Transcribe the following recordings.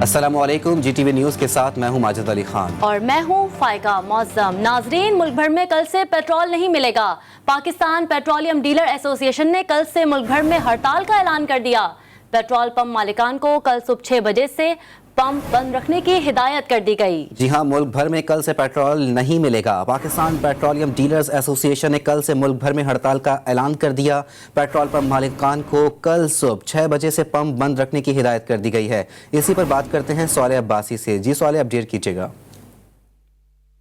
अस्सलामुअलैकुम, GTV news के साथ मैं हूं माजिद अली खान और मैं हूं फाइका मौसम। नाजरीन, मुल्क भर में कल से पेट्रोल नहीं मिलेगा। पाकिस्तान पेट्रोलियम डीलर एसोसिएशन ने कल से मुल्क भर में हड़ताल का ऐलान कर दिया। पेट्रोल पंप मालिकान को कल सुबह 6 बजे से पंप बंद रखने की हिदायत कर दी गई। जी हां, मुल्क भर में कल से पेट्रोल नहीं मिलेगा। पाकिस्तान पेट्रोलियम डीलर्स एसोसिएशन ने कल से मुल्क भर में हड़ताल का ऐलान कर दिया। पेट्रोल पंप मालिकान को कल सुबह 6 बजे से पंप बंद रखने की हिदायत कर दी गई है। इसी पर बात करते हैं सोले अब्बासी से। जी सोले, अपडेट कीजिएगा।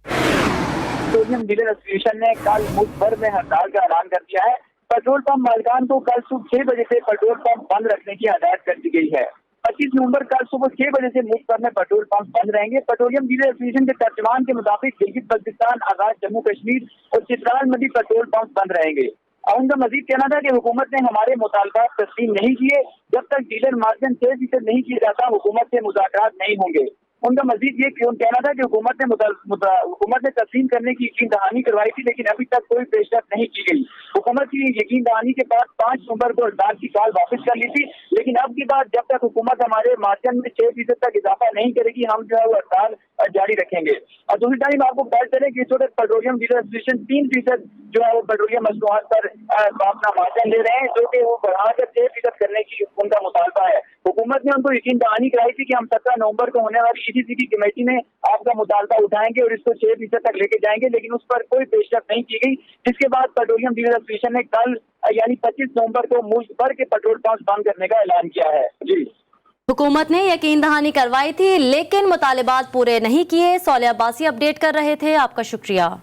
पेट्रोलियम डीलर एसोसिएशन ने कल मुल्क भर में हड़ताल का ऐलान कर दिया है। पेट्रोल पंप मालिकान को कल सुबह 6 बजे से पेट्रोल पंप बंद रखने की हिदायत कर दी गई है। 25 नवंबर कल सुबह 6 बजे से मुल्क भर में पेट्रोल पंप बंद रहेंगे। पेट्रोलियम डीलर एसोसिएशन के तर्जुमान के मुताबिक गिलगित बल्तिस्तान, आजाद जम्मू कश्मीर और चित्राल में भी पेट्रोल पंप बंद रहेंगे। और उनका मजीद कहना था कि हुकूमत ने हमारे मुतालबात तस्लीम नहीं किए। जब तक डीलर मार्जिन 6% नहीं किया जाता, हुकूमत से मुज़ाकरात नहीं होंगे। उनका मजीद ये कहना था कि हुकूमत ने तस्लीम करने की यकीन दहानी करवाई थी, लेकिन अभी तक कोई पेशरफ नहीं की गई। हुकूमत की यकीन दहानी के बाद 5 नवंबर को हड़ताल की कॉल वापस कर ली थी, लेकिन अब की बात जब तक हुकूमत हमारे मार्जिन में 6% तक इजाफा नहीं करेगी, हम जो है वो हड़ताल जारी रखेंगे। और दूसरी टाइम आपको बता चले कि इस वक्त पेट्रोलियम डीलर एसोसिएशन 3% जो है वो पेट्रोलियम मसनूआत पर अपना मार्जिन ले रहे हैं, जो कि वो बढ़ाकर 6% करने की उनका मुतालबा है। हुकूमत ने उनको यकीन दहानी कराई थी कि हम 17 नवंबर को होने वाली EDC की कमेटी में आपका मुतालबा उठाएंगे और इसको 6% तक लेके जाएंगे, लेकिन उस पर कोई पेशरफ नहीं की गई। जिसके बाद पेट्रोलियम डीलर एसोसिएशन ने कल यानी 25 नवंबर को मुल्क भर के पेट्रोल पंप बंद करने का ऐलान किया है। जी, हुकूमत ने यकीन दहानी करवाई थी, लेकिन मुतालिबात पूरे नहीं किए। सोले अब्बासी अपडेट कर रहे थे, आपका शुक्रिया।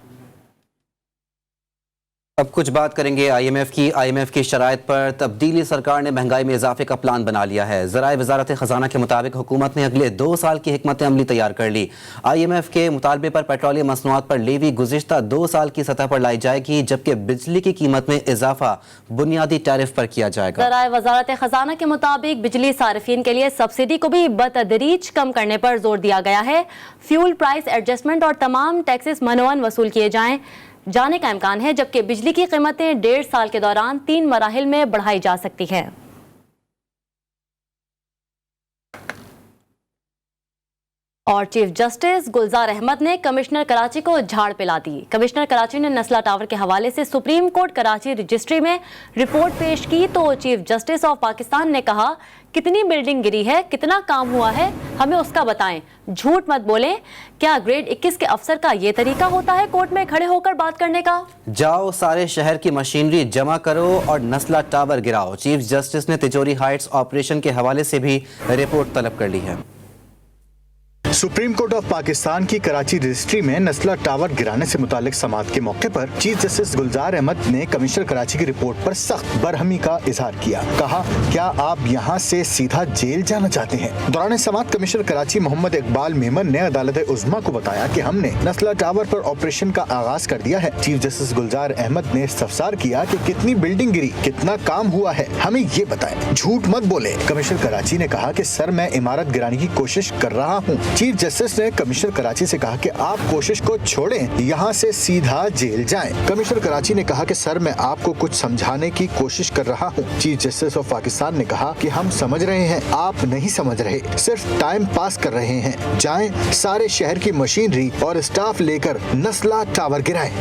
अब कुछ बात करेंगे IMF की शराइत पर तब्दीली। सरकार ने महंगाई में इजाफे का प्लान बना लिया है। ज़राए वज़ारत ख़जाना के मुताबिक हुकूमत ने अगले 2 साल की हिकमत अमली तैयार कर ली। IMF के मुतालबे पर पेट्रोलियम मसनूआत पर लेवी गुज़िश्ता 2 साल की सतह पर लाई जाएगी, जबकि बिजली की कीमत में इजाफा बुनियादी टैरिफ पर किया जाएगा। ज़राए वज़ारत ख़जाना के मुताबिक बिजली सारिफिन के लिए सब्सिडी को भी बतदरीज कम करने पर जोर दिया गया है। फ्यूल प्राइस एडजस्टमेंट और तमाम टैक्सेस मनोवन वसूल किए जाने का इम्कान है, जबकि बिजली की कीमतें 1.5 साल के दौरान 3 मराहिल में बढ़ाई जा सकती है। और चीफ जस्टिस गुलजार अहमद ने कमिश्नर कराची को झाड़ पिला दी। कमिश्नर कराची ने नस्ला टावर के हवाले से सुप्रीम कोर्ट कराची रजिस्ट्री में रिपोर्ट पेश की, तो चीफ जस्टिस ऑफ पाकिस्तान ने कहा, कितनी बिल्डिंग गिरी है, कितना काम हुआ है, हमें उसका बताएं, झूठ मत बोलें। क्या ग्रेड 21 के अफसर का ये तरीका होता है कोर्ट में खड़े होकर बात करने का? जाओ सारे शहर की मशीनरी जमा करो और नस्ला टावर गिराओ। चीफ जस्टिस ने तिजोरी हाइट्स ऑपरेशन के हवाले से भी रिपोर्ट तलब कर ली है। सुप्रीम कोर्ट ऑफ पाकिस्तान की कराची रजिस्ट्री में नस्ला टावर गिराने से मुतालिक समाअत के मौके पर चीफ जस्टिस गुलजार अहमद ने कमिश्नर कराची की रिपोर्ट पर सख्त बरहमी का इजहार किया। कहा, क्या आप यहाँ से सीधा जेल जाना चाहते हैं? दौरान समाअत कमिश्नर कराची मोहम्मद इकबाल मेमन ने अदालत उज़्मा को बताया कि हमने नस्ला टावर पर ऑपरेशन का आगाज कर दिया है। चीफ जस्टिस गुलजार अहमद ने इस्तफसार किया कि कितनी बिल्डिंग गिरी, कितना काम हुआ है, हमें ये बताएं, झूठ मत बोले। कमिश्नर कराची ने कहा कि सर, मैं इमारत गिराने की कोशिश कर रहा हूँ। चीफ जस्टिस ने कमिश्नर कराची से कहा कि आप कोशिश को छोड़ें, यहाँ से सीधा जेल जाएं। कमिश्नर कराची ने कहा कि सर, मैं आपको कुछ समझाने की कोशिश कर रहा हूँ। चीफ जस्टिस ऑफ पाकिस्तान ने कहा कि हम समझ रहे हैं, आप नहीं समझ रहे, सिर्फ टाइम पास कर रहे हैं। जाएं, सारे शहर की मशीनरी और स्टाफ लेकर नस्ला टावर गिराएं।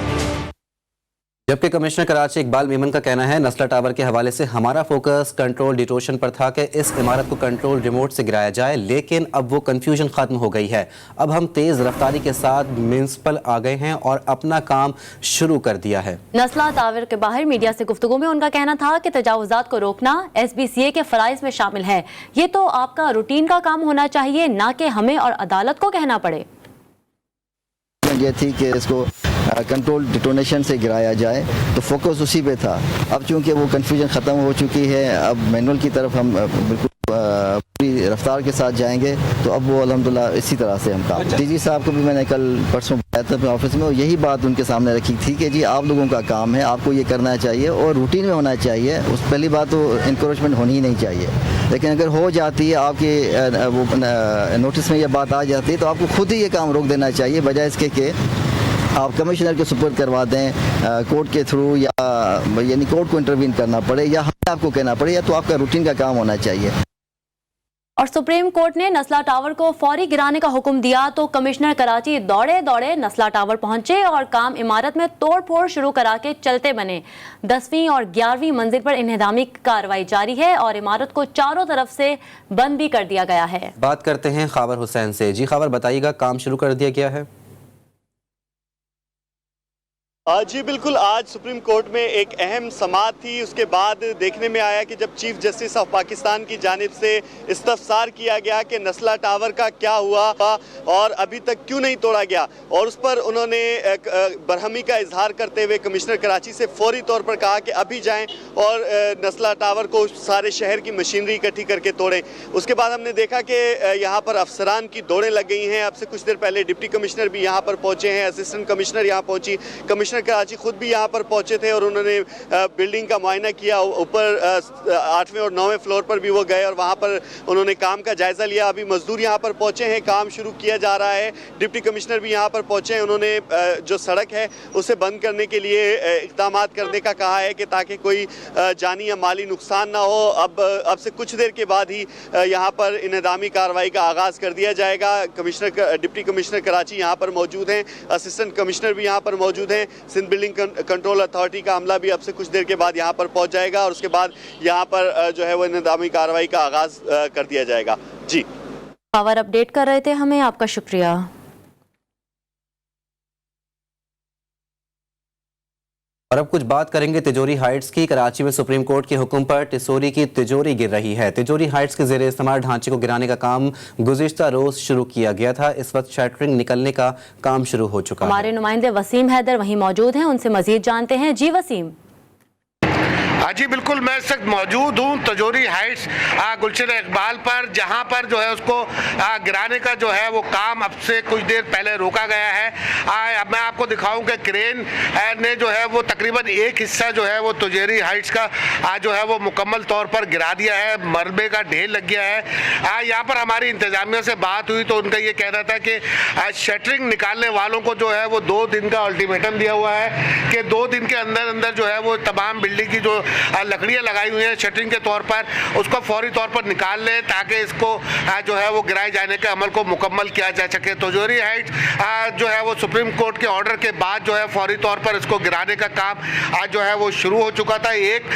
जबकि कमिश्नर कराची इकबाल मेमन का कहना है, नस्ला टावर के हवाले से हमारा फोकस कंट्रोल डिटोशन पर था कि इस इमारत को कंट्रोल रिमोट से गिराया जाए, लेकिन अब वो कंफ्यूजन खत्म हो गई है। अब हम तेज रफ्तारी के साथ म्युनिसिपल आ गए हैं और अपना काम शुरू कर दिया है। नस्ला टावर के बाहर मीडिया से गुफ्तगू में उनका कहना था कि तजावुजात को रोकना SBCA के फराइज में शामिल है। ये तो आपका रूटीन का काम होना चाहिए, ना कि हमें और अदालत को कहना पड़े। ये थी कि इसको कंट्रोल डिटोनेशन से गिराया जाए, तो फोकस उसी पे था। अब चूंकि वो कन्फ्यूजन ख़त्म हो चुकी है, अब मैनुअल की तरफ हम बिल्कुल पूरी रफ्तार के साथ जाएंगे, तो अब वो अल्हम्दुलिल्लाह इसी तरह से हम काम। DG साहब को भी मैंने कल परसों बताया था अपने ऑफिस में, और यही बात उनके सामने रखी थी कि जी आप लोगों का काम है, आपको ये करना चाहिए और रूटीन में होना चाहिए। उस पहली बात तो इंकरेजमेंट होनी ही नहीं चाहिए, लेकिन अगर हो जाती है आपके वो नोटिस में ये बात आ जाती है, तो आपको खुद ही ये काम रोक देना चाहिए, बजाय इसके कि आप कमिश्नर के सुपुर्द करवा दें कोर्ट के थ्रू, या यानी कोर्ट को इंटरवीन करना पड़े, या हमें आपको कहना पड़े, या तो आपका रूटीन का काम होना चाहिए। और सुप्रीम कोर्ट ने नस्ला टावर को फौरी गिराने का हुक्म दिया तो कमिश्नर कराची दौड़े दौड़े नस्ला टावर पहुंचे और काम इमारत में तोड़फोड़ शुरू करा के चलते बने। 10वीं और 11वीं मंजिल पर इन्हेदामी कार्रवाई जारी है और इमारत को चारों तरफ से बंद भी कर दिया गया है। बात करते हैं खावर हुसैन से। जी खावर, बताइएगा, काम शुरू कर दिया गया है? जी बिल्कुल, आज सुप्रीम कोर्ट में एक अहम समाअत थी। उसके बाद देखने में आया कि जब चीफ जस्टिस ऑफ पाकिस्तान की जानिब से इस्तफसार किया गया कि नस्ला टावर का क्या हुआ और अभी तक क्यों नहीं तोड़ा गया, और उस पर उन्होंने बरहमी का इजहार करते हुए कमिश्नर कराची से फौरी तौर पर कहा कि अभी जाएं और नस्ला टावर को सारे शहर की मशीनरी इकट्ठी करके तोड़ें। उसके बाद हमने देखा कि यहाँ पर अफसरान की दौड़ें लग गई हैं। अब से कुछ देर पहले डिप्टी कमिश्नर भी यहाँ पर पहुँचे हैं, असिस्टेंट कमिश्नर यहाँ पहुँची, कमिश्नर कराची खुद भी यहाँ पर पहुंचे थे और उन्होंने बिल्डिंग का मुआयना किया। ऊपर 8वें और 9वें फ्लोर पर भी वो गए और वहाँ पर उन्होंने काम का जायजा लिया। अभी मजदूर यहाँ पर पहुंचे हैं, काम शुरू किया जा रहा है। डिप्टी कमिश्नर भी यहाँ पर पहुंचे हैं, उन्होंने जो सड़क है उसे बंद करने के लिए इक़दाम करने का कहा है कि ताकि कोई जानी या माली नुकसान ना हो। अब से कुछ देर के बाद ही यहाँ पर इन्हेदामी कार्रवाई का आगाज़ कर दिया जाएगा। डिप्टी कमिश्नर कराची यहाँ पर मौजूद हैं, असिस्टेंट कमिश्नर भी यहाँ पर मौजूद हैं। सिंध बिल्डिंग कंट्रोल अथॉरिटी का अमला भी अब से कुछ देर के बाद यहाँ पर पहुँच जाएगा और उसके बाद यहाँ पर जो है वो इंतजामी कार्रवाई का आगाज़ कर दिया जाएगा। जी, खबर अपडेट कर रहे थे हमें, आपका शुक्रिया। और अब कुछ बात करेंगे तिजोरी हाइट्स की। कराची में सुप्रीम कोर्ट के हुक्म पर टिसोरी की तिजोरी गिर रही है। तिजोरी हाइट्स के ज़ेरे इस्तेमाल ढांचे को गिराने का काम गुज़िश्ता रोज शुरू किया गया था। इस वक्त शटरिंग निकलने का काम शुरू हो चुका है। हमारे नुमाइंदे वसीम हैदर वहीं मौजूद हैं, उनसे मजीद जानते हैं। जी वसीम। जी बिल्कुल, मैं इस वक्त मौजूद हूँ तिजोरी हाइट्स गुलशन इकबाल पर, जहाँ पर जो है उसको गिराने का जो है वो काम अब से कुछ देर पहले रोका गया है। मैं आपको दिखाऊं कि क्रेन ने जो है वो तकरीबन एक हिस्सा जो है वो तिजोरी हाइट्स का जो है वो मुकम्मल तौर पर गिरा दिया है। मलबे का ढेर लग गया है। यहाँ पर हमारी इंतजामिया से बात हुई तो उनका ये कहना था कि शटरिंग निकालने वालों को जो है वो 2 दिन का अल्टीमेटम दिया हुआ है कि 2 दिन के अंदर अंदर जो है वो तमाम बिल्डिंग की जो लकड़ियां लगाई हुई हैं शटरिंग के तौर पर उसको फौरी तौर पर निकाल लें ताकि इसको जो है वो गिराए जाने के अमल को मुकम्मल किया जा सके। तिजोरी हाइट्स जो है वो सुप्रीम कोर्ट के ऑर्डर के बाद जो है फौरी तौर पर इसको गिराने का काम जो है वो शुरू हो चुका था। एक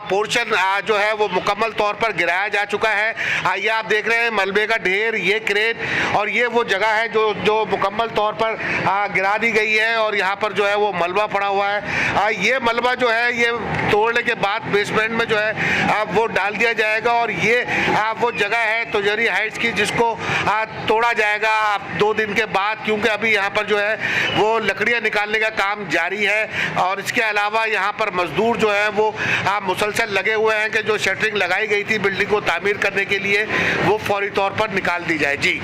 पोर्शन जो है वो मुकम्मल तौर पर गिराया जा चुका है। ये आप देख रहे हैं मलबे का ढेर, ये क्रेन और ये वो जगह है जो मुकम्मल तौर पर गिरा दी गई है और यहाँ पर जो है वो मलबा पड़ा हुआ है। ये मलबा जो है ये तोड़ने के बाद बेसमेंट में जो है वो डाल दिया जाएगा और ये वो जगह है तिजोरी हाइट्स की जिसको तोड़ा जाएगा 2 दिन के बाद, क्योंकि अभी यहाँ पर जो है वो लकड़ियाँ निकालने का काम जारी है। और इसके अलावा यहाँ पर मजदूर जो है वो मुसलसल लगे हुए हैं कि जो शटरिंग लगाई गई थी बिल्डिंग को तामीर करने के लिए वो फौरी तौर पर निकाल दी जाए। जी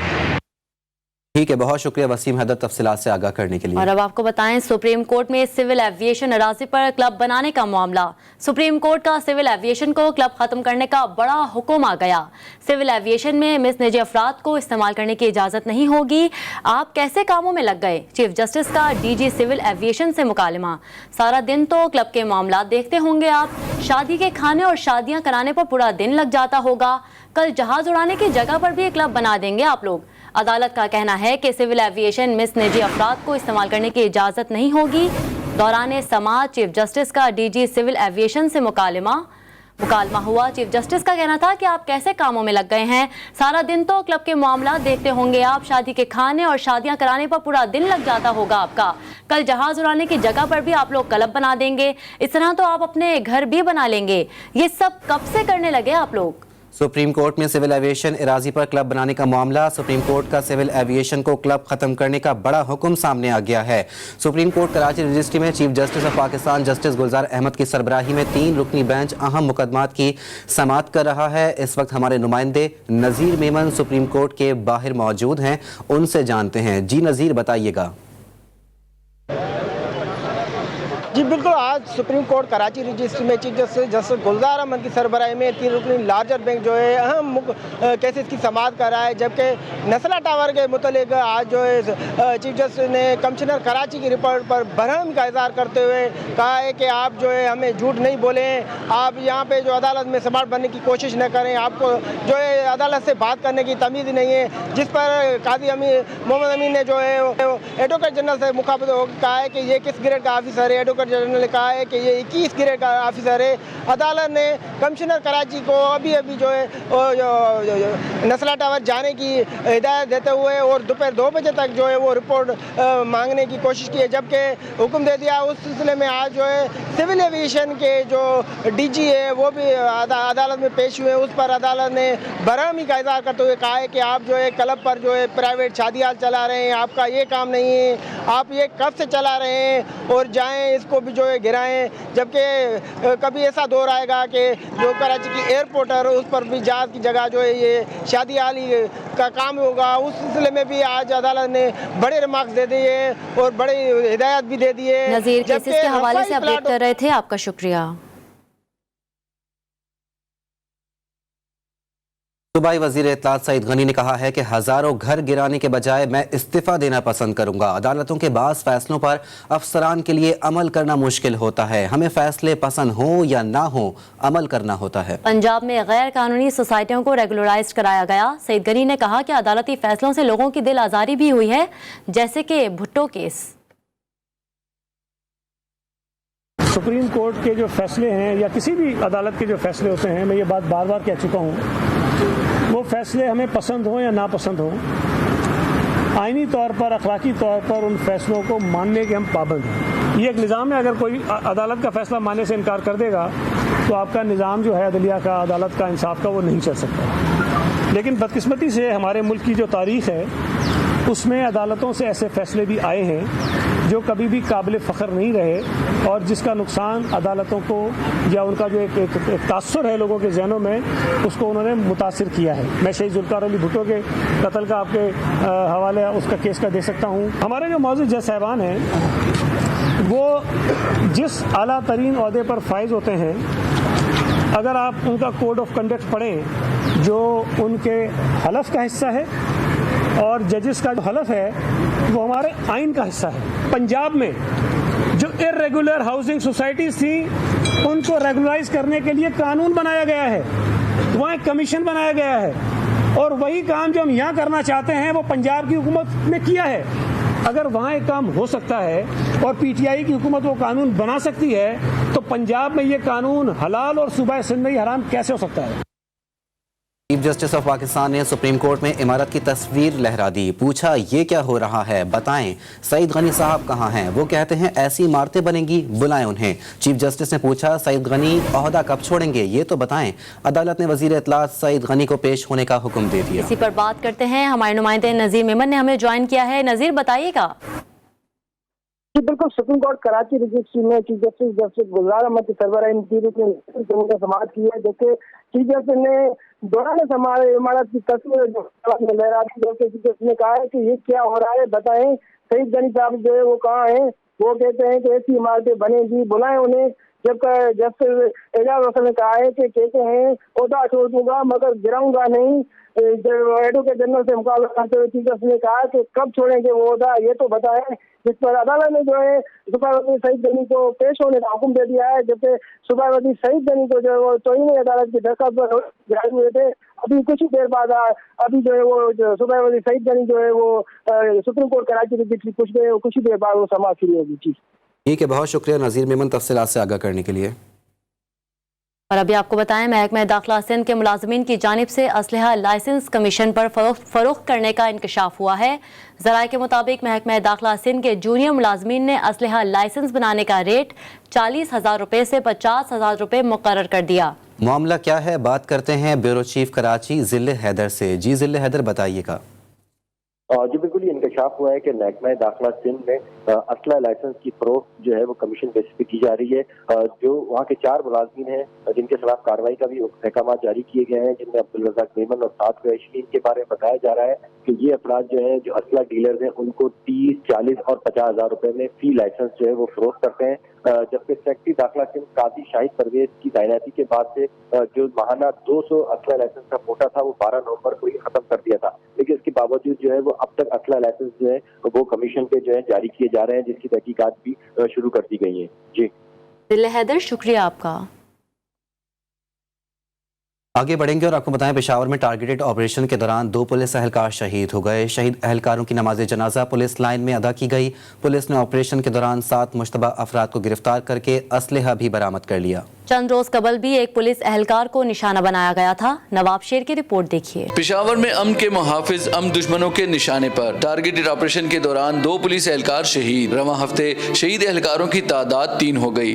ठीक है, बहुत शुक्रिया वसीम हैदर तफसीलात से आगाह करने के लिए। और अब आपको बताएं, सुप्रीम कोर्ट में सिविल एविएशन अराजी पर क्लब बनाने का मामला। सुप्रीम कोर्ट का सिविल एविएशन को क्लब खत्म करने का बड़ा हुक्म आ गया। सिविल एविएशन में मिसनिजी अफराद को इस्तेमाल करने की इजाजत नहीं होगी। आप कैसे कामों में लग गए? चीफ जस्टिस का डीजी सिविल एविएशन से मुकालमा। सारा दिन तो क्लब के मामला देखते होंगे आप। शादी के खाने और शादियां कराने पर पूरा दिन लग जाता होगा। कल जहाज उड़ाने की जगह पर भी एक क्लब बना देंगे आप लोग। अदालत का कहना है कि सिविल एविएशन मिसनिजी अफराद को इस्तेमाल करने की इजाज़त नहीं होगी। दौरान समाअत चीफ जस्टिस का डीजी सिविल एविएशन से मुकालमा हुआ। चीफ जस्टिस का कहना था कि आप कैसे कामों में लग गए हैं। सारा दिन तो क्लब के मामला देखते होंगे आप। शादी के खाने और शादियां कराने पर पूरा दिन लग जाता होगा आपका। कल जहाज उड़ाने की जगह पर भी आप लोग क्लब बना देंगे। इस तरह तो आप अपने घर भी बना लेंगे। ये सब कब से करने लगे आप लोग? सुप्रीम कोर्ट में सिविल एविएशन इराजी पर क्लब बनाने का मामला। सुप्रीम कोर्ट का सिविल एविएशन को क्लब खत्म करने का बड़ा हुक्म सामने आ गया है। सुप्रीम कोर्ट कराची रजिस्ट्री में chief justice of Pakistan justice Gulzar Ahmed की सरबराही में 3 रुकनी बेंच अहम मुकदमात की समाअत कर रहा है। इस वक्त हमारे नुमाइंदे नज़ीर मेमन सुप्रीम कोर्ट के बाहर मौजूद हैं, उनसे जानते हैं। जी नज़ीर, बताइएगा। जी जी बिल्कुल, आज सुप्रीम कोर्ट कराची रजिस्ट्री में चीफ जस्टिस गुलजार अहमद की सरबराही में 3 रुकनी लार्जर बेंच जो है अहम केसेस की समाअत कर रहा है। जबकि नस्ला टावर के मुतालिक आज जो है चीफ जस्टिस ने कमिश्नर कराची की रिपोर्ट पर बरहम का इजहार करते हुए कहा है कि आप जो है हमें झूठ नहीं बोले, आप यहाँ पे जो अदालत में स्मार्ट बनने की कोशिश न करें, आपको जो है अदालत से बात करने की तमीज़ नहीं है। जिस पर काजी मोहम्मद अमीन ने जो है एडवोकेट जनरल से मुखातिब होकर कहा है कि ये किस ग्रेड का ऑफिसर है। एडवोकेट जनरल ने कहा है कि ये 21 ग्रेड का ऑफिसर है। अदालत ने कमिश्नर कराची को अभी जो है नस्ला टावर जाने की हिदायत देते हुए और दोपहर 2 बजे तक जो है वो रिपोर्ट मांगने की कोशिश की है। जबकि हुक्म दे दिया उस सिलसिले में आज जो है सिविल एविएशन के जो डीजी है वो भी अदालत में पेश हुए। उस पर अदालत ने बरहमी का इजहार करते हुए कहा है कि आप जो है क्लब पर जो है प्राइवेट शादी हाल चला रहे हैं, आपका ये काम नहीं है, आप ये कब से चला रहे हैं और जाएं इसको भी जो है गिराएं। जबकि कभी ऐसा दौर आएगा कि जो कराची की एयरपोर्ट है उस पर भी जहाज की जगह जो है ये शादी हाल का काम होगा। उस सिलसिले में भी आज अदालत ने बड़े रिमार्क्स दे दिए और बड़ी हिदायत भी दे दी है। नज़ीर केसेस के हवाले से अपडेट कर रहे थे, आपका शुक्रिया। सूबाई वजीर इत्तलात सईद गनी ने कहा है कि हजारों घर गिराने के बजाय मैं इस्तीफा देना पसंद करूंगा। अदालतों के बाज़ फैसलों पर अफसरान के लिए अमल करना मुश्किल होता है, हमें फैसले पसंद हो या ना हो अमल करना होता है। पंजाब में गैर कानूनी सोसाइटियों को रेगुलराइज कराया गया। सईद गनी ने कहा कि अदालती फैसलों से लोगों की दिल आज़ारी भी हुई है, जैसे कि भुट्टो केस। सुप्रीम कोर्ट के जो फैसले हैं या किसी भी अदालत के जो फैसले होते हैं, मैं ये बात बार बार कह चुका हूँ, वो फैसले हमें पसंद हो या नापसंद हो, आईनी तौर पर अखलाकी तौर पर उन फैसलों को मानने के हम पाबंद हैं। ये एक निज़ाम है, अगर कोई अदालत का फैसला मानने से इनकार कर देगा तो आपका निज़ाम जो है अदलिया का, अदालत का, इंसाफ का, वो नहीं चल सकता। लेकिन बदकिस्मती से हमारे मुल्क की जो तारीख़ है उसमें अदालतों से ऐसे फैसले भी आए हैं जो कभी भी काबिल फ़ख्र नहीं रहे और जिसका नुकसान अदालतों को या उनका जो एक तासुर है लोगों के जहनों में, उसको उन्होंने मुतासिर किया है। मैं शहीद जुल्फ़िकार अली भुट्टो के कत्ल का आपके हवाले उसका केस का दे सकता हूँ। हमारे जो मौजूद जज साहिबान हैं वो जिस आला तरीन ओहदे पर फाइज होते हैं, अगर आप उनका कोड ऑफ कंडक्ट पढ़ें जो उनके हलफ का हिस्सा है और जजेस का जो हलफ है वो हमारे आइन का हिस्सा है। पंजाब में जो इर्रेगुलर हाउसिंग सोसाइटीज थी उनको रेगुलराइज करने के लिए कानून बनाया गया है, वहाँ एक कमीशन बनाया गया है और वही काम जो हम यहाँ करना चाहते हैं वो पंजाब की हुकूमत ने किया है। अगर वहाँ एक काम हो सकता है और पीटीआई की हुकूमत वो कानून बना सकती है तो पंजाब में ये कानून हलाल और सूबा सिंध में हराम कैसे हो सकता है। चीफ जस्टिस ऑफ पाकिस्तान ने सुप्रीम कोर्ट में इमारत की तस्वीर लहरा दी। पूछा ये क्या हो रहा है, बताएं सईद गनी साहब कहाँ हैं। वो कहते हैं ऐसी इमारतें बनेंगी, बुलाएं उन्हें। चीफ जस्टिस ने पूछा सईद गनी ओहदा कब छोड़ेंगे, ये तो बताएं। अदालत ने वजीर इत्तलात सईद गनी को पेश होने का हुक्म दे दिया। इसी पर बात करते हैं, हमारे नुमाइंदे नज़ीर मेमन ने हमें ज्वाइन किया है। नज़ीर बताइएगा। बिल्कुल, सुप्रीम कोर्ट कराची रजिस्ट्री में चीफ जस्टिस गुलजार अहमद की सरबराही में समाअत की है। जैसे चीफ जस्टिस ने दौरान हमारे इमारत की तस्वीर लहरा दी। चीफ जस्टिस ने कहा है कि ये क्या हो रहा है, बताएं सईद गनी साहब जो है वो कहाँ हैं। वो कहते हैं कि ऐसी इमारतें बनेगी, बुलाएं उन्हें। जबकि जस्टिस एजाज हसन ने कहा है कि कहते हैं ओहदा छोड़ दूंगा मगर गिराऊंगा नहीं। एडवोकेट जनरल से मुकाबला करते हुए चीफ जस्टिस ने कहा कि कब छोड़ेंगे वो ओहदा, ये तो बताएं। जिस पर अदालत ने जो है सुबावती सईद गनी को पेश होने का हुक्म दे दिया है। जबकि सुबावती सईद गनी को जो है वो तौहीन अदालत की दरखास्त पर गिराए हुए थे। अभी कुछ ही देर बाद अभी जो है वो सुबावती सईद गनी जो है वो सुप्रीम कोर्ट कराची रजिस्ट्री कुछ ही देर बाद वो समाअत शुरू होगी। ठीक है, बहुत शुक्रिया नज़ीर मेमन तफसीलात से आगाह करने के लिए। और अभी आपको बताएं, महकमा दाखिला सिंध के मुलाजमीन की जानिब से असलहा लाइसेंस कमीशन पर फरोख्त करने का इंकशाफ हुआ है। ज़राए के मुताबिक महकमा दाखिला सिंध के जूनियर मुलाजमीन ने असलहा लाइसेंस बनाने का रेट 40,000 रुपये से 50,000 रुपये मुकर्रर कर दिया। मामला क्या है, बात करते हैं ब्यूरो चीफ कराची जिले हैदर से। जी जिले हैदर बताइएगा। जी बिल्कुल, ये इंकशाफ हुआ है कि महकमा दाखिला सिंध में असला लाइसेंस की फरोख्त जो है वो कमीशन बेसिस पे की जा रही है। जो वहाँ के 4 मुलाजमीन हैं जिनके खिलाफ कार्रवाई का भी अहकाम जारी किए गए हैं, जिनमें अब्दुल रज़ाक मेमन और 7 वैशलीन के बारे में बताया जा रहा है कि ये अफराद जो है जो असला डीलर हैं उनको 30, 40 और 50,000 रुपए में फी लाइसेंस जो है वो फरोख्त करते हैं। जबकि सेक्रेटरी दाखिला सिंध काजी शाहिद परवेज की तैनाती के बाद से जो माहाना 200 असला लाइसेंस का कोटा था वो 12 नवंबर को ही खत्म कर दिया था, लेकिन इसके बावजूद जो है वो अब तक असला लाइसेंस जो है वो कमीशन पे जो है जारी किए जा रहे हैं, जिसकी तहकीकात भी शुरू कर दी गई है। जी दिल हैदर, शुक्रिया आपका। आगे बढ़ेंगे और आपको बताएं, पेशावर में टारगेटेड ऑपरेशन के दौरान 2 पुलिस एहलकार शहीद हो गए। शहीद एहलकारों की नमाज जनाजा पुलिस लाइन में अदा की गई। पुलिस ने ऑपरेशन के दौरान 7 मुश्तबा अफराद को गिरफ्तार करके असलहा भी बरामद कर लिया। चंद रोज कबल भी एक पुलिस एहलकार को निशाना बनाया गया था। नवाब शेर की रिपोर्ट देखिए। पेशावर में अमन के मुहाफिज दुश्मनों के निशाने पर टारगेटेड ऑपरेशन के दौरान 2 पुलिस एहलकार शहीद। रवां हफ्ते शहीद एहलकारों की तादाद 3 हो गई।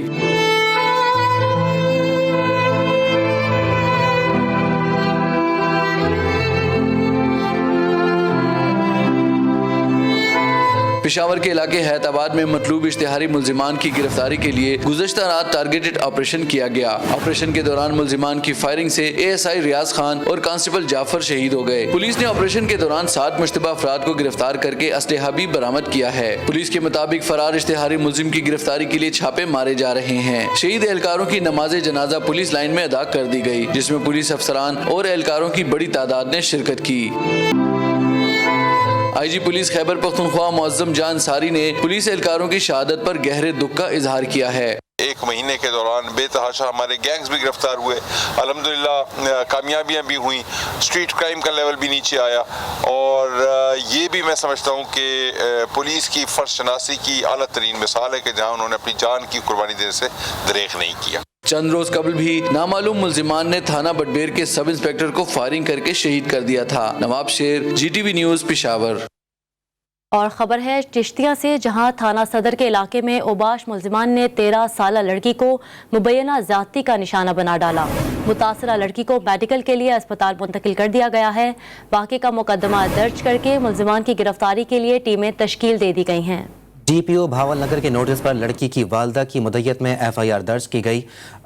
पेशावर के इलाके हैदराबाद में मतलूब इश्तिहारी मुल्जिमान की गिरफ्तारी के लिए गुज़श्ता रात टारगेटेड ऑपरेशन किया गया। ऑपरेशन के दौरान मुल्जिमान की फायरिंग से ASI रियाज खान और कांस्टेबल जाफर शहीद हो गए। पुलिस ने ऑपरेशन के दौरान 7 मुश्तबा अफराद को गिरफ्तार करके असलहा भी बरामद किया है। पुलिस के मुताबिक फरार इश्तिहारी मुल्जिम की गिरफ्तारी के लिए छापे मारे जा रहे हैं। शहीद एहलकारों की नमाज जनाजा पुलिस लाइन में अदा कर दी गई, जिसमें पुलिस अफसरान और एहलकारों की बड़ी तादाद ने शिरकत की। IG पुलिस खैबर पख्तूनख्वा मुअज्जम जान अंसारी ने पुलिस एहलकारों की शहादत पर गहरे दुख का इजहार किया है। 1 महीने के दौरान बेतहाशा हमारे गैंग्स भी गिरफ्तार हुए, अल्हम्दुलिल्लाह कामयाबियां भी हुई, स्ट्रीट क्राइम का लेवल भी नीचे आया और ये भी मैं समझता हूँ कि पुलिस की फर्ज शनासी की आला तरीन मिसाल है कि जहाँ उन्होंने अपनी जान की कुर्बानी देने से दरेख नहीं किया। चंद रोज कबल भी नामालूम मुल्जिमान ने थाना बटबेर के सब इंस्पेक्टर को फायरिंग करके शहीद कर दिया था। नवाब शेर, GTV न्यूज़, पेशावर। और खबर है चिश्तिया से, जहां थाना सदर के इलाके में ओबाश मुल्जिमान ने 13 साला लड़की को मुबैना ज़्यादती का निशाना बना डाला। मुतासरा लड़की को मेडिकल के लिए अस्पताल मुंतकिल कर दिया गया है। बाकी का मुकदमा दर्ज करके मुल्जिमान की गिरफ्तारी के लिए टीमें तश्कील दे दी गई हैं। DPO भावल नगर के नोटिस पर लड़की की वालदा की मुद्दत में FIR दर्ज की गई।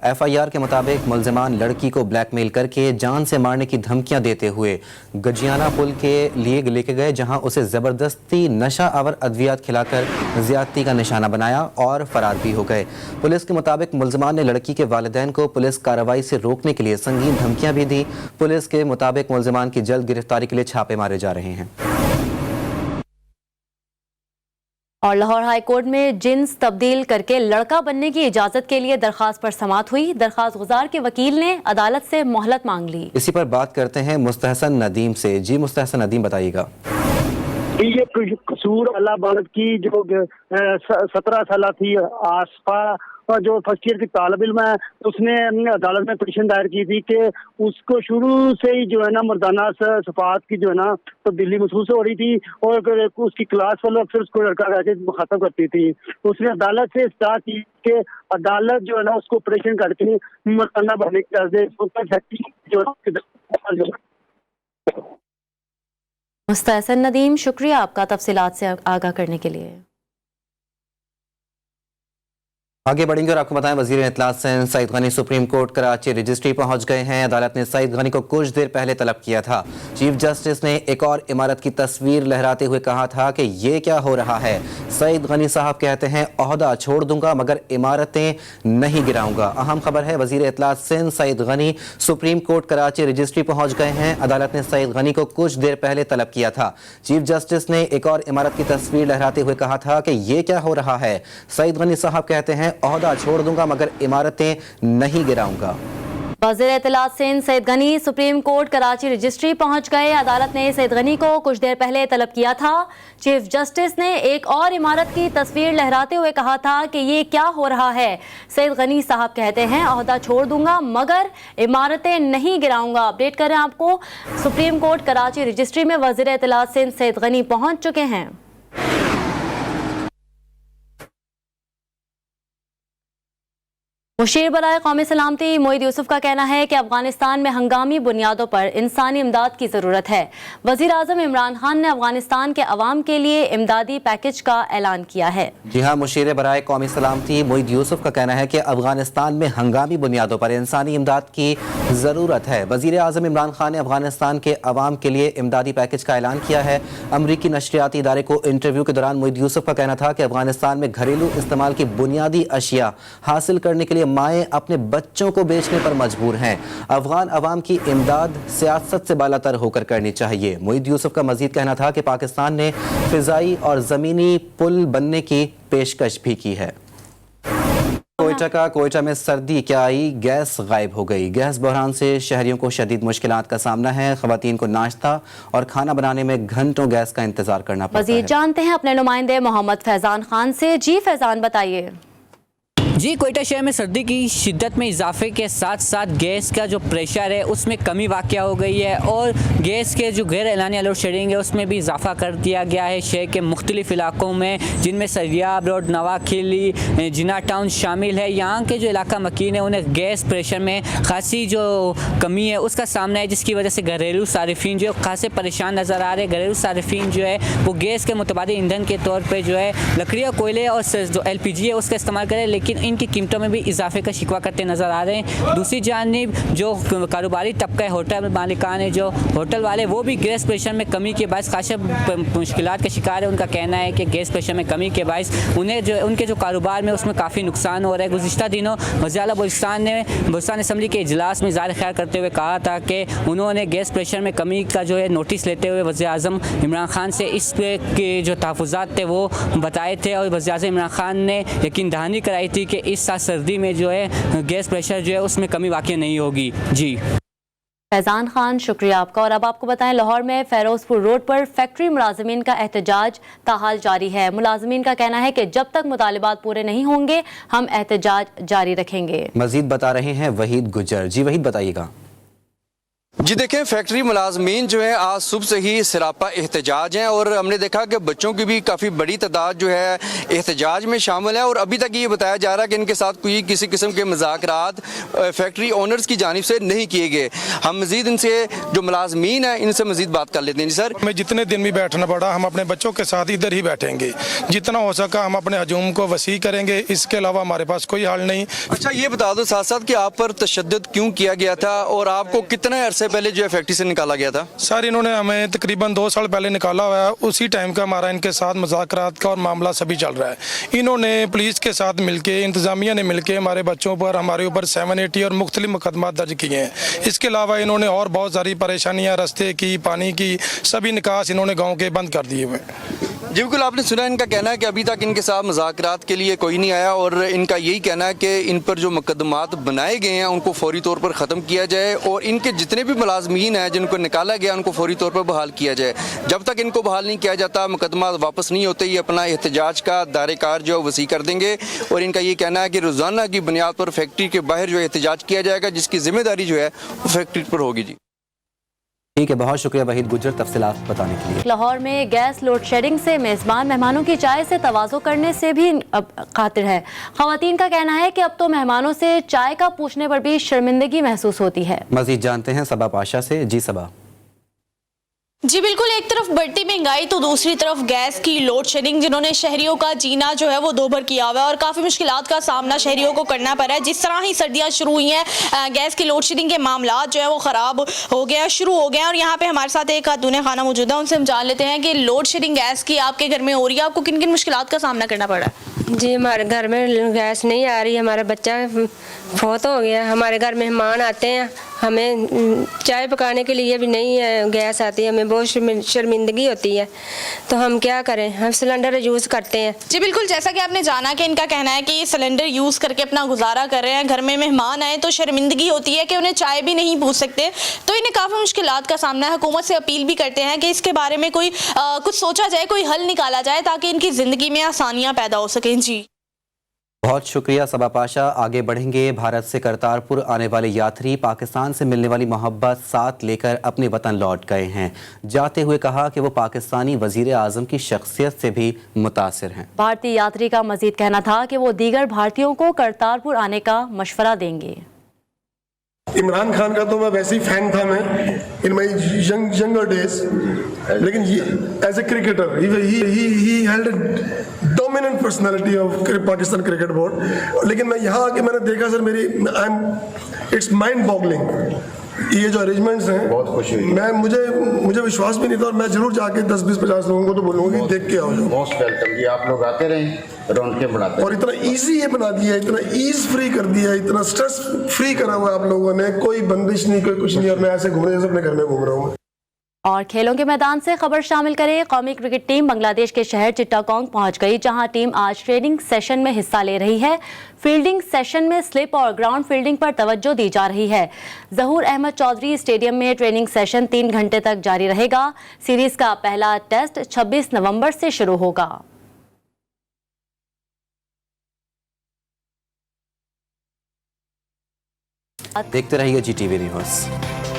FIR के मुताबिक मुल्जिमान लड़की को ब्लैकमेल करके जान से मारने की धमकियां देते हुए गजियाना पुल के लिए लेके गए, जहां उसे ज़बरदस्ती नशा आवर अद्वियात खिलाकर ज़्यादती का निशाना बनाया और फरार भी हो गए। पुलिस के मुताबिक मुल्जिमान ने लड़की के वालिदैन को पुलिस कार्रवाई से रोकने के लिए संगीन धमकियाँ भी दी। पुलिस के मुताबिक मुल्जिमान की जल्द गिरफ्तारी के लिए छापे मारे जा रहे हैं। और लाहौर हाई कोर्ट में जिन्स तब्दील करके लड़का बनने की इजाजत के लिए दरखास्त पर समाअत हुई। दरखास्त गुजार के वकील ने अदालत से मोहलत मांग ली। इसी पर बात करते हैं मुस्तहसन नदीम से। जी मुस्तहसन नदीम, बताइएगा। ये कसूर अल्लाह बालद की जो 17 साल थी आसपा जो फर्स्ट ईयर की तालिब इल्म है, उसने अदालत में पिटीशन दायर की थी कि उसको शुरू से ही जो है ना मर्दाना सफात की जो है ना तब्दीली महसूस हो रही थी और उसकी क्लास वालों अक्सर उसको लड़का कहकर मुखातब करती थी। उसने अदालत से इस्ता की कि अदालत जो है ना उसको ऑपरेशन करके मर्दाना बनने की इजाजत। मुस्तहसन नदीम, शुक्रिया आपका तफसीलात से आगाह करने के लिए। आगे बढ़ेंगे और आपको बताएं, वजीर इत्तलात Saeed Ghani Supreme Court Karachi registry पहुंच गए हैं। अदालत ने सईद गनी को कुछ देर पहले तलब किया था। चीफ जस्टिस ने एक और इमारत की तस्वीर लहराते हुए कहा था कि ये क्या हो रहा है। सईद गनी साहब कहते हैं, ओहदा छोड़ दूंगा मगर इमारतें नहीं गिराऊंगा। अहम खबर है, वजीर इत्तलात Saeed Ghani Supreme Court Karachi registry पहुंच गए हैं। अदालत ने सईद गनी को कुछ देर पहले तलब किया था। चीफ जस्टिस ने एक और इमारत की तस्वीर लहराते हुए कहा था कि ये क्या हो रहा है। सईद गनी साहब कहते हैं, ओहदा छोड़ दूंगा मगर इमारतें नहीं गिराऊंगा। वज़ीर इत्तलात Saeed Ghani Supreme Court Karachi registry पहुंच गए। अदालत ने सईद गनी को कुछ देर पहले तलब किया था। चीफ जस्टिस ने एक और इमारत की तस्वीर लहराते हुए कहा था कि ये क्या हो रहा है। सईद गनी साहब कहते हैं, ओहदा छोड़ दूंगा मगर इमारतें नहीं गिराऊंगा। अपडेट करें आपको, सुप्रीम कोर्ट कराची रजिस्ट्री में वज़ीर इत्तलात सईद गनी पहुंच चुके हैं। मुशीर बराए कौमी सलामती मोईद यूसुफ का कहना है कि अफगानिस्तान में हंगामी बुनियादों पर इंसानी इमदाद की ज़रूरत है। वज़ीर आज़म इमरान खान ने अफगानिस्तान के अवाम के लिए इमदादी पैकेज का ऐलान किया है। जी हाँ, मुशीर बराए कौमी सलामती मोईद यूसुफ का कहना है कि अफगानिस्तान में हंगामी बुनियादों पर इंसानी इमदाद की ज़रूरत है। वज़ीर आज़म इमरान खान ने अफगानिस्तान के अवाम के लिए इमदादी पैकेज का ऐलान किया है। अमरीकी नशरियाती इदारे को इंटरव्यू के दौरान मोईद यूसुफ का कहना था कि अफगानिस्तान में घरेलू इस्तेमाल की बुनियादी अशिया हासिल करने के लिए माएँ अपने बच्चों को बेचने पर मजबूर हैं। अफगान अवाम की इमदाद सियासत से बालातर होकर करनी चाहिए। मोईद यूसुफ का मजीद कहना था कि पाकिस्तान ने फिजाई और ज़मीनी पुल बनने की पेशकश भी की है। कोयटा में सर्दी क्या आई, गैस गायब हो गई। गैस बहरान से शहरियों को शदीद मुश्किलात का सामना है। खवातीन को नाश्ता और खाना बनाने में घंटों गैस का इंतजार करना पड़ता है। मजीद जानते हैं अपने नुमाइंदे मोहम्मद फैजान खान से। जी फैजान, बताइए। जी, कोयटा शहर में सर्दी की शिद्दत में इजाफे के साथ साथ गैस का जो प्रेशर है उसमें कमी वाक़या हो गई है और गैस के जो गैर एलानिया लोड शेडिंग है उसमें भी इजाफा कर दिया गया है। शहर के मुख्तलिफ इलाकों में, जिनमें सरियाब रोड, नवाखिली, जिना टाउन शामिल है, यहाँ के जो इलाका मकीन है उन्हें गैस प्रेशर में खासी जो कमी है उसका सामना है, जिसकी वजह से घरेलू सारिफिन जो है खासे परेशान नज़र आ रहे हैं। घरेलू सारिफिन जो है वो गैस के मुतबादिल ईंधन के तौर पर जो है लकड़ियाँ, कोयले और जो LPG है उसका इस्तेमाल करें, लेकिन इनकी कीमतों में भी इजाफे का शिकवा करते नज़र आ रहे हैं। दूसरी जानिब जो कारोबारी तबका है, होटल मालिकान है, जो होटल वाले, वो भी गैस प्रेशर में कमी के बायस खासा मुश्किलात का शिकार है। उनका कहना है कि गैस प्रेशर में कमी के बायस उन्हें जो उनके जो कारोबार में उसमें काफ़ी नुकसान हो रहा है। गुज़िश्ता दिनों वज़ीर आला बलूचिस्तान असम्बली के इजलास में ज़ाहिर ख्याल करते हुए कहा था कि उन्होंने गैस प्रेशर में कमी का जो है नोटिस लेते हुए वज़ीर आज़म इमरान खान से इस के जो तहफ़्फ़ुज़ात थे वो बताए थे और वज़ीर आज़म इमरान खान ने यकीन दहानी कराई थी कि इस साल सर्दी में जो है गैस प्रेशर जो है उसमें कमी वाक़ई नहीं होगी। जी फैजान खान, शुक्रिया आपका। और अब आपको बताएं, लाहौर में फेरोजपुर रोड पर फैक्ट्री मुलाजमीन का एहतजाज ताहाल जारी है। मुलाजमीन का कहना है कि जब तक मुतालिबात पूरे नहीं होंगे हम एहतजाज जारी रखेंगे। मजीद बता रहे हैं वहीद गुज्जर। जी वहीद, बताइएगा। जी देखें, फैक्ट्री मुलाजमीन जो है आज सुबह से ही सरापा एहतजाज हैं और हमने देखा कि बच्चों की भी काफ़ी बड़ी तादाद जो है एहतजाज में शामिल है और अभी तक ये बताया जा रहा है कि इनके साथ कोई किसी किस्म के मुज़ाकरात फैक्ट्री ओनर्स की जानिब से नहीं किए गए। हम मजीद इनसे जो मुलाजमीन हैं इनसे मजीद बात कर लेते हैं। जी सर, हमें जितने दिन भी बैठना पड़ा हम अपने बच्चों के साथ इधर ही बैठेंगे, जितना हो सका हम अपने हजूम को वसी करेंगे, इसके अलावा हमारे पास कोई हाल नहीं। अच्छा, ये बता दो साथ साथ कि आप पर तशद्दुद क्यों किया गया था और आपको कितने अरसे पहले जो है फैक्ट्री से निकाला गया था? सर, इन्होंने हमें तकरीबन 2 साल पहले निकाला हुआ है। उसी टाइम का हमारा इनके साथ मुज़ाकरात का और मामला सभी चल रहा है। इन्होंने पुलिस के साथ मिलके, इंतजामिया ने मिलके हमारे बच्चों पर, हमारे ऊपर 780 और मुख्तलिफ मुकदमा दर्ज किए हैं। इसके अलावा इन्होंने और बहुत सारी परेशानियाँ, रस्ते की, पानी की, सभी निकास इन्होंने गाँव के बंद कर दिए हुए। जी बिल्कुल, आपने सुना इनका कहना है कि अभी तक इनके साथ मुज़ाकरात के लिए कोई नहीं आया और इनका यही कहना है कि इन पर जो मुकदमात बनाए गए हैं उनको फौरी तौर पर ख़त्म किया जाए और इनके जितने भी मुलाजमीन हैं जिनको निकाला गया उनको फौरी तौर पर बहाल किया जाए। जब तक इनको बहाल नहीं किया जाता, मुकदमा वापस नहीं होते, ये अपना एहतजाज का दायरेकार जो है वसी कर देंगे। और इनका ये कहना है कि रोज़ाना की बुनियाद पर फैक्ट्री के बाहर जो है एहतजाज किया जाएगा, जिसकी जिम्मेदारी जो है वो फैक्ट्री पर होगी। जी ठीक है, बहुत शुक्रिया वहीद गुज्जर तफसीलात बताने के लिए। लाहौर में गैस लोड शेडिंग से मेज़बान मेहमानों की चाय से तवाज़ो करने से भी खातिर है। ख़वातीन का कहना है कि अब तो मेहमानों से चाय का पूछने पर भी शर्मिंदगी महसूस होती है। मजीद जानते हैं सबा पाशा से। जी सबा। जी बिल्कुल, एक तरफ बढ़ती महंगाई तो दूसरी तरफ गैस की लोड शेडिंग, जिन्होंने शहरियों का जीना जो है वो दोभर किया हुआ है और काफ़ी मुश्किलात का सामना शहरियों को करना पड़ा है। जिस तरह ही सर्दियां शुरू हुई हैं, गैस की लोड शेडिंग के मामला जो है वो ख़राब हो गया, शुरू हो गए। और यहाँ पे हमारे साथ एक खातून खाना मौजूद है, उनसे हम जान लेते हैं कि लोड शेडिंग गैस की आपके घर में हो रही है, आपको किन किन मुश्किलात का सामना करना पड़ा है? जी, हमारे घर में गैस नहीं आ रही, हमारा बच्चा फौत हो गया, हमारे घर मेहमान आते हैं, हमें चाय पकाने के लिए भी नहीं है गैस आती है, हमें बहुत शर्मिंदगी होती है, तो हम क्या करें, हम सिलेंडर यूज़ करते हैं। जी बिल्कुल, जैसा कि आपने जाना कि इनका कहना है कि ये सिलेंडर यूज़ करके अपना गुजारा कर रहे हैं। घर में मेहमान आए तो शर्मिंदगी होती है कि उन्हें चाय भी नहीं पूछ सकते, तो इन्हें काफ़ी मुश्किलात का सामना है। हुकूमत से अपील भी करते हैं कि इसके बारे में कोई कुछ सोचा जाए, कोई हल निकाला जाए ताकि इनकी ज़िंदगी में आसानियाँ पैदा हो सकें। जी बहुत शुक्रिया सबा पाशा। आगे बढ़ेंगे। भारत से करतारपुर आने वाले यात्री पाकिस्तान से मिलने वाली मोहब्बत साथ लेकर अपने वतन लौट गए हैं। जाते हुए कहा कि वो पाकिस्तानी वजीर आजम की शख्सियत से भी मुतासिर हैं। भारतीय यात्री का मजीद कहना था कि वो दीगर भारतीयों को करतारपुर आने का मशवरा देंगे। इमरान खान का तो मैं वैसे ही फैन था मैं इन माई यंगर डेज, लेकिन as a cricketer he held dominant personality of Pakistan cricket board. लेकिन मैं यहाँ आके मैंने देखा सर इट्स माइंड बॉगलिंग ये जो अरेंजमेंट्स हैं। बहुत खुशी हुई। मुझे विश्वास भी नहीं था और मैं जरूर जाके 10, 20, 50 लोगों को तो बोलूँगा कि देख के आओ। मोस्ट वेलकम जी, आप लोग आते रहें, रौनकें बढ़ाते और इतना इजी ये बना दिया, इतना ईज फ्री कर दिया, इतना स्ट्रेस फ्री करा हुआ आप लोगों ने, कोई बंदिश नहीं, कोई कुछ नहीं। और मैं ऐसे घूम रहा हूँ, अपने घर में घूम रहा हूँ। और खेलों के मैदान से खबर शामिल करें। कौमी क्रिकेट टीम बांग्लादेश के शहर चिट्टागोंग पहुंच गई, जहां टीम आज ट्रेनिंग सेशन में हिस्सा ले रही है। फील्डिंग सेशन में स्लिप और ग्राउंड फील्डिंग पर तवज्जो दी जा रही है। जहूर अहमद चौधरी स्टेडियम में ट्रेनिंग सेशन 3 घंटे तक जारी रहेगा। सीरीज का पहला टेस्ट 26 नवंबर से शुरू होगा। देखते रहिए GTV न्यूज़।